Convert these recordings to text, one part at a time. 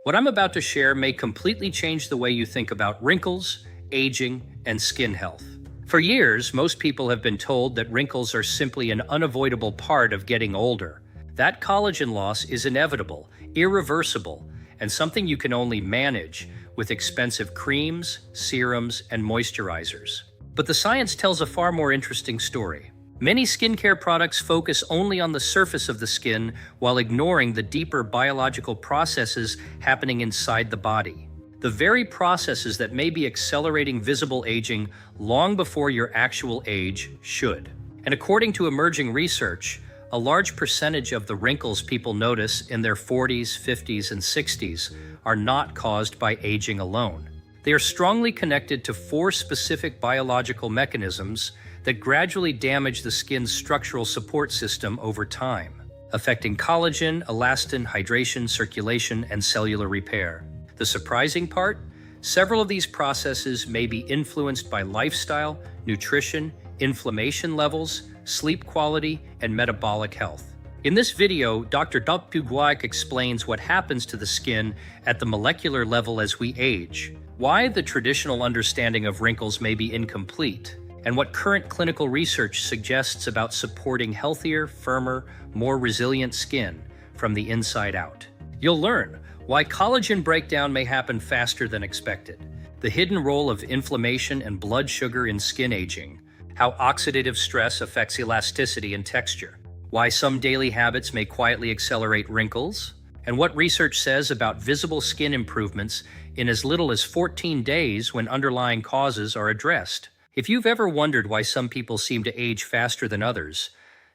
What I'm about to share may completely change the way you think about wrinkles, aging, and skin health. For years, most people have been told that wrinkles are simply an unavoidable part of getting older. That collagen loss is inevitable, irreversible, and something you can only manage with expensive creams, serums, and moisturizers. But the science tells a far more interesting story. Many skincare products focus only on the surface of the skin while ignoring the deeper biological processes happening inside the body. The very processes that may be accelerating visible aging long before your actual age should. And according to emerging research, a large percentage of the wrinkles people notice in their 40s, 50s, and 60s are not caused by aging alone. They are strongly connected to 4 specific biological mechanisms that gradually damage the skin's structural support system over time, affecting collagen, elastin, hydration, circulation, and cellular repair. The surprising part? Several of these processes may be influenced by lifestyle, nutrition, inflammation levels, sleep quality, and metabolic health. In this video, Dr. Dupuguac explains what happens to the skin at the molecular level as we age, why the traditional understanding of wrinkles may be incomplete, and what current clinical research suggests about supporting healthier, firmer, more resilient skin from the inside out. You'll learn why collagen breakdown may happen faster than expected, the hidden role of inflammation and blood sugar in skin aging, how oxidative stress affects elasticity and texture, why some daily habits may quietly accelerate wrinkles, and what research says about visible skin improvements in as little as 14 days when underlying causes are addressed. If you've ever wondered why some people seem to age faster than others,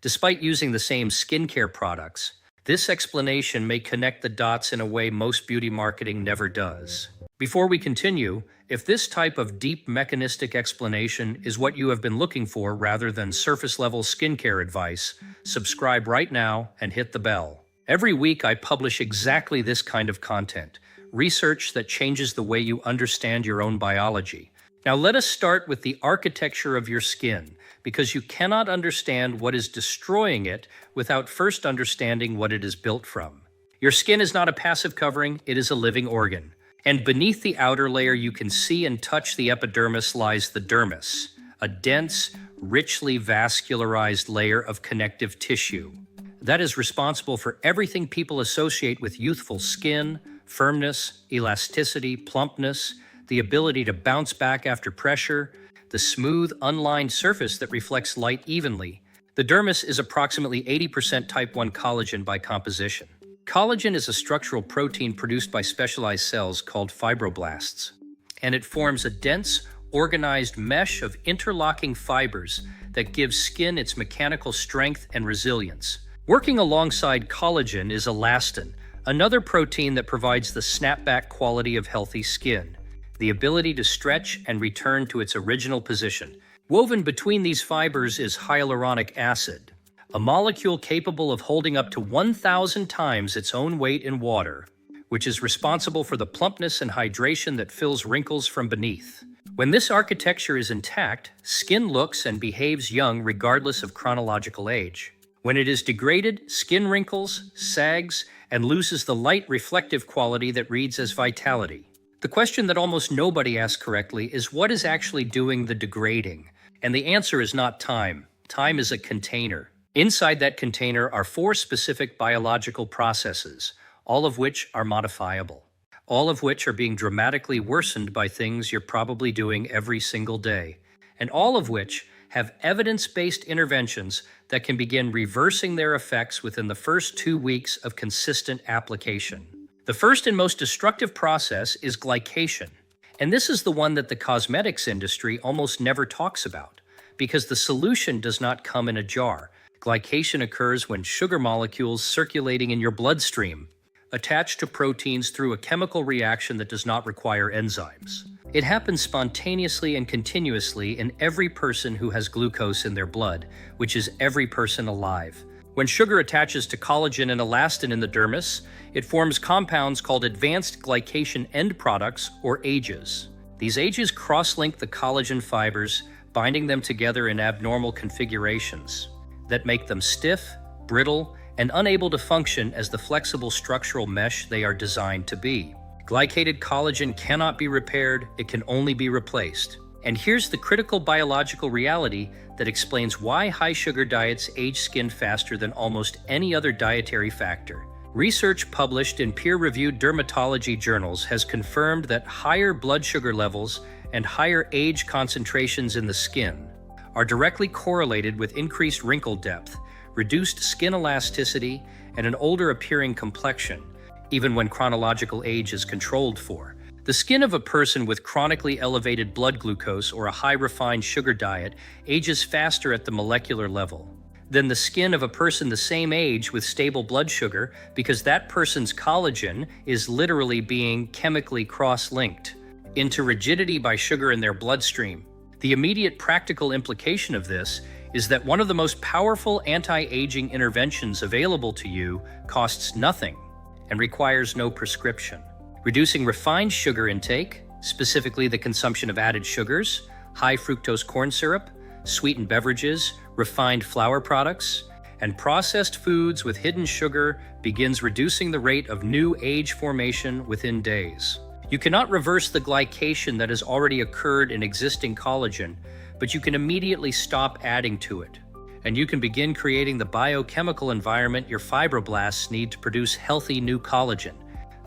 despite using the same skincare products, this explanation may connect the dots in a way most beauty marketing never does. Before we continue, if this type of deep mechanistic explanation is what you have been looking for rather than surface-level skincare advice, subscribe right now and hit the bell. Every week I publish exactly this kind of content, research that changes the way you understand your own biology. Now let us start with the architecture of your skin, because you cannot understand what is destroying it without first understanding what it is built from. Your skin is not a passive covering, it is a living organ. And beneath the outer layer you can see and touch the epidermis lies the dermis, a dense, richly vascularized layer of connective tissue. That is responsible for everything people associate with youthful skin, firmness, elasticity, plumpness, the ability to bounce back after pressure, the smooth, unlined surface that reflects light evenly. The dermis is approximately 80% type 1 collagen by composition. Collagen is a structural protein produced by specialized cells called fibroblasts, and it forms a dense, organized mesh of interlocking fibers that gives skin its mechanical strength and resilience. Working alongside collagen is elastin, another protein that provides the snapback quality of healthy skin, the ability to stretch and return to its original position. Woven between these fibers is hyaluronic acid, a molecule capable of holding up to 1,000 times its own weight in water, which is responsible for the plumpness and hydration that fills wrinkles from beneath. When this architecture is intact, skin looks and behaves young regardless of chronological age. When it is degraded, skin wrinkles, sags, and loses the light reflective quality that reads as vitality. The question that almost nobody asks correctly is what is actually doing the degrading? And the answer is not time. Time is a container. Inside that container are 4 specific biological processes, all of which are modifiable, all of which are being dramatically worsened by things you're probably doing every single day, and all of which have evidence-based interventions that can begin reversing their effects within the first 2 weeks of consistent application. The first and most destructive process is glycation, and this is the one that the cosmetics industry almost never talks about, because the solution does not come in a jar. Glycation occurs when sugar molecules circulating in your bloodstream attach to proteins through a chemical reaction that does not require enzymes. It happens spontaneously and continuously in every person who has glucose in their blood, which is every person alive. When sugar attaches to collagen and elastin in the dermis, it forms compounds called advanced glycation end products, or AGEs. These AGEs cross-link the collagen fibers, binding them together in abnormal configurations that make them stiff, brittle, and unable to function as the flexible structural mesh they are designed to be. Glycated collagen cannot be repaired, it can only be replaced. And here's the critical biological reality that explains why high-sugar diets age skin faster than almost any other dietary factor. Research published in peer-reviewed dermatology journals has confirmed that higher blood sugar levels and higher age concentrations in the skin are directly correlated with increased wrinkle depth, reduced skin elasticity, and an older-appearing complexion, even when chronological age is controlled for. The skin of a person with chronically elevated blood glucose or a high-refined sugar diet ages faster at the molecular level than the skin of a person the same age with stable blood sugar, because that person's collagen is literally being chemically cross-linked into rigidity by sugar in their bloodstream. The immediate practical implication of this is that one of the most powerful anti-aging interventions available to you costs nothing and requires no prescription. Reducing refined sugar intake, specifically the consumption of added sugars, high fructose corn syrup, sweetened beverages, refined flour products, and processed foods with hidden sugar begins reducing the rate of new age formation within days. You cannot reverse the glycation that has already occurred in existing collagen, but you can immediately stop adding to it. And you can begin creating the biochemical environment your fibroblasts need to produce healthy new collagen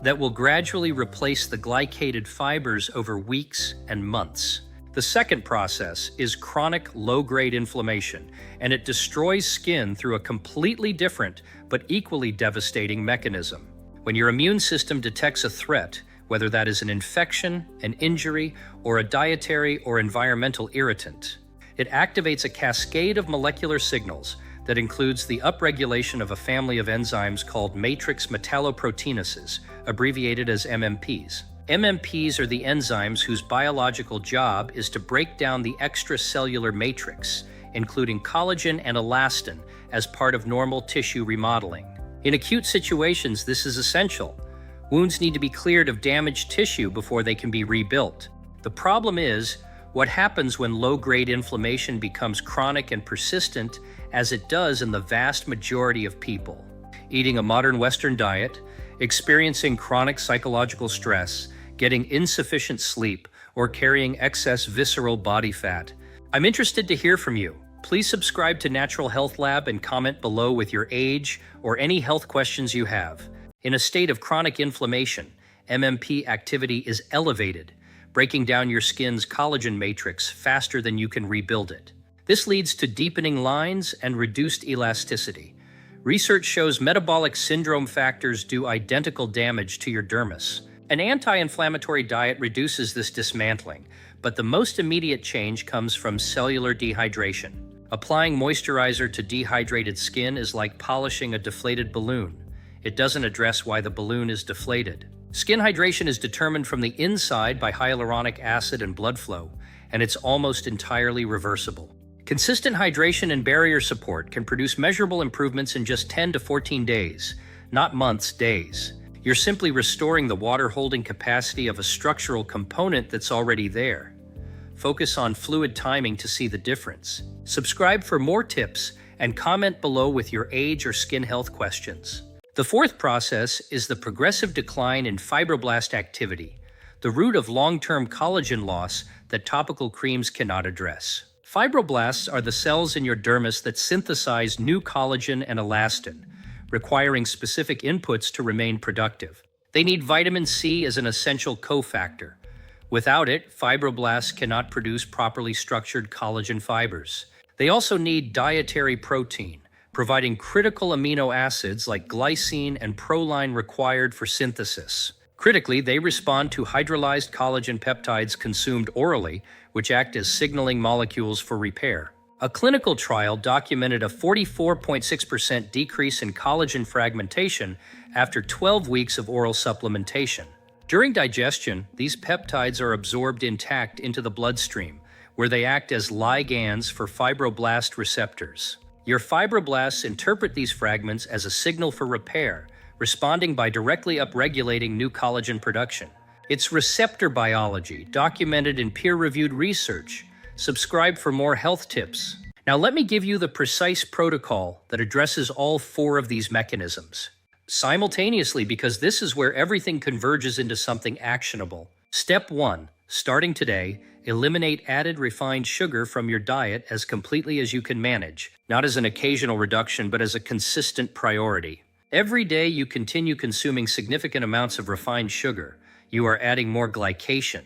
that will gradually replace the glycated fibers over weeks and months. The second process is chronic low-grade inflammation, and it destroys skin through a completely different but equally devastating mechanism. When your immune system detects a threat, whether that is an infection, an injury, or a dietary or environmental irritant, it activates a cascade of molecular signals that includes the upregulation of a family of enzymes called matrix metalloproteinases, abbreviated as MMPs. MMPs are the enzymes whose biological job is to break down the extracellular matrix, including collagen and elastin, as part of normal tissue remodeling. In acute situations, this is essential. Wounds need to be cleared of damaged tissue before they can be rebuilt. The problem is, what happens when low-grade inflammation becomes chronic and persistent, as it does in the vast majority of people? Eating a modern Western diet, experiencing chronic psychological stress, getting insufficient sleep, or carrying excess visceral body fat. I'm interested to hear from you. Please subscribe to Natural Health Lab and comment below with your age or any health questions you have. In a state of chronic inflammation, MMP activity is elevated, breaking down your skin's collagen matrix faster than you can rebuild it. This leads to deepening lines and reduced elasticity. Research shows metabolic syndrome factors do identical damage to your dermis. An anti-inflammatory diet reduces this dismantling, but the most immediate change comes from cellular dehydration. Applying moisturizer to dehydrated skin is like polishing a deflated balloon. It doesn't address why the balloon is deflated. Skin hydration is determined from the inside by hyaluronic acid and blood flow, and it's almost entirely reversible. Consistent hydration and barrier support can produce measurable improvements in just 10 to 14 days, not months, days. You're simply restoring the water-holding capacity of a structural component that's already there. Focus on fluid timing to see the difference. Subscribe for more tips and comment below with your age or skin health questions. The fourth process is the progressive decline in fibroblast activity, the root of long-term collagen loss that topical creams cannot address. Fibroblasts are the cells in your dermis that synthesize new collagen and elastin, requiring specific inputs to remain productive. They need vitamin C as an essential cofactor. Without it, fibroblasts cannot produce properly structured collagen fibers. They also need dietary protein, providing critical amino acids like glycine and proline required for synthesis. Critically, they respond to hydrolyzed collagen peptides consumed orally, which act as signaling molecules for repair. A clinical trial documented a 44.6% decrease in collagen fragmentation after 12 weeks of oral supplementation. During digestion, these peptides are absorbed intact into the bloodstream, where they act as ligands for fibroblast receptors. Your fibroblasts interpret these fragments as a signal for repair, responding by directly upregulating new collagen production. It's receptor biology, documented in peer-reviewed research. Subscribe for more health tips. Now, let me give you the precise protocol that addresses all four of these mechanisms simultaneously, because this is where everything converges into something actionable. Step 1. Starting today, eliminate added refined sugar from your diet as completely as you can manage, not as an occasional reduction, but as a consistent priority. Every day you continue consuming significant amounts of refined sugar, you are adding more glycation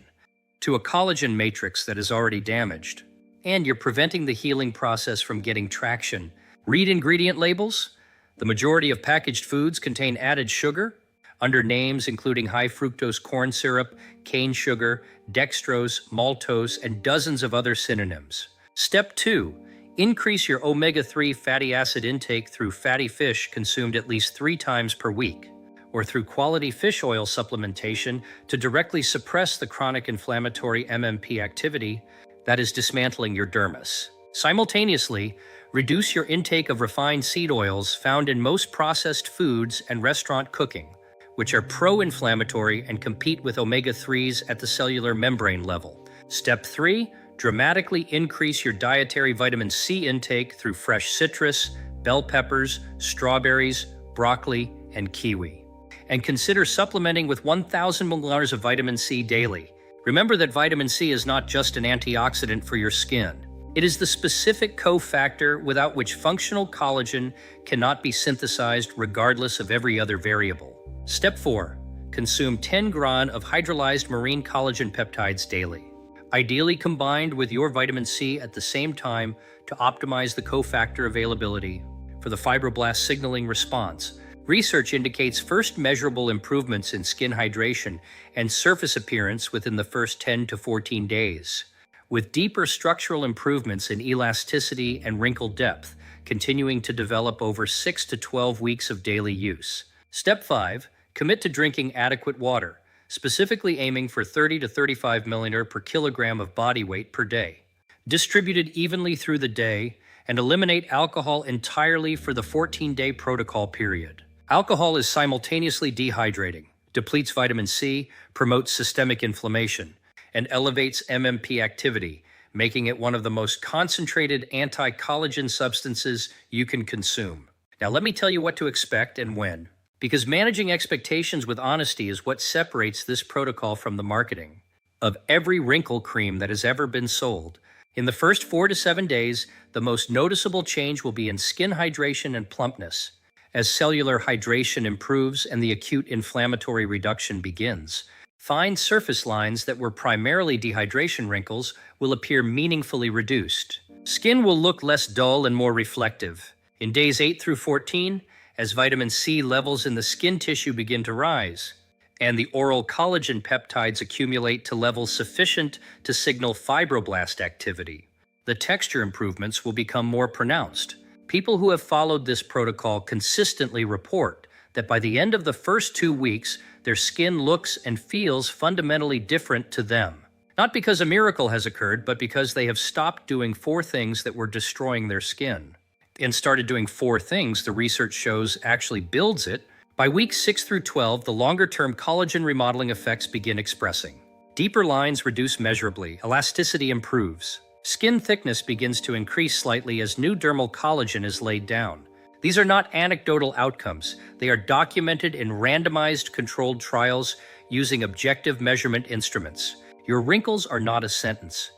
to a collagen matrix that is already damaged, and you're preventing the healing process from getting traction. Read ingredient labels. The majority of packaged foods contain added sugar under names including high fructose corn syrup, cane sugar, dextrose, maltose, and dozens of other synonyms. Step 2. Increase your omega-3 fatty acid intake through fatty fish consumed at least 3 times per week, or through quality fish oil supplementation to directly suppress the chronic inflammatory MMP activity that is dismantling your dermis. Simultaneously, reduce your intake of refined seed oils found in most processed foods and restaurant cooking, which are pro-inflammatory and compete with omega-3s at the cellular membrane level. Step 3. Dramatically increase your dietary vitamin C intake through fresh citrus, bell peppers, strawberries, broccoli, and kiwi. And consider supplementing with 1,000 milliliters of vitamin C daily. Remember that vitamin C is not just an antioxidant for your skin. It is the specific cofactor without which functional collagen cannot be synthesized regardless of every other variable. Step 4. Consume 10 gr of hydrolyzed marine collagen peptides daily, ideally combined with your vitamin C at the same time to optimize the cofactor availability for the fibroblast signaling response. Research indicates first measurable improvements in skin hydration and surface appearance within the first 10 to 14 days, with deeper structural improvements in elasticity and wrinkle depth continuing to develop over 6 to 12 weeks of daily use. Step 5. Commit to drinking adequate water, specifically aiming for 30 to 35 milliliters per kilogram of body weight per day, distributed evenly through the day, and eliminate alcohol entirely for the 14-day protocol period. Alcohol is simultaneously dehydrating, depletes vitamin C, promotes systemic inflammation, and elevates MMP activity, making it one of the most concentrated anti-collagen substances you can consume. Now let me tell you what to expect and when, because managing expectations with honesty is what separates this protocol from the marketing of every wrinkle cream that has ever been sold. In the first 4 to 7 days, the most noticeable change will be in skin hydration and plumpness, as cellular hydration improves and the acute inflammatory reduction begins. Fine surface lines that were primarily dehydration wrinkles will appear meaningfully reduced. Skin will look less dull and more reflective. In days 8 through 14, as vitamin C levels in the skin tissue begin to rise, and the oral collagen peptides accumulate to levels sufficient to signal fibroblast activity, the texture improvements will become more pronounced. People who have followed this protocol consistently report that by the end of the first 2 weeks, their skin looks and feels fundamentally different to them. Not because a miracle has occurred, but because they have stopped doing 4 things that were destroying their skin and started doing 4 things the research shows actually builds it. By weeks 6 through 12, the longer-term collagen remodeling effects begin expressing. Deeper lines reduce measurably, elasticity improves. Skin thickness begins to increase slightly as new dermal collagen is laid down. These are not anecdotal outcomes. They are documented in randomized controlled trials using objective measurement instruments. Your wrinkles are not a sentence.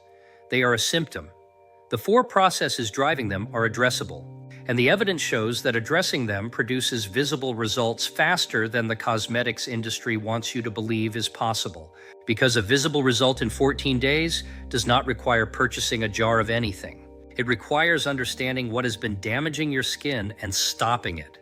They are a symptom. The 4 processes driving them are addressable, and the evidence shows that addressing them produces visible results faster than the cosmetics industry wants you to believe is possible, because a visible result in 14 days does not require purchasing a jar of anything. It requires understanding what has been damaging your skin and stopping it.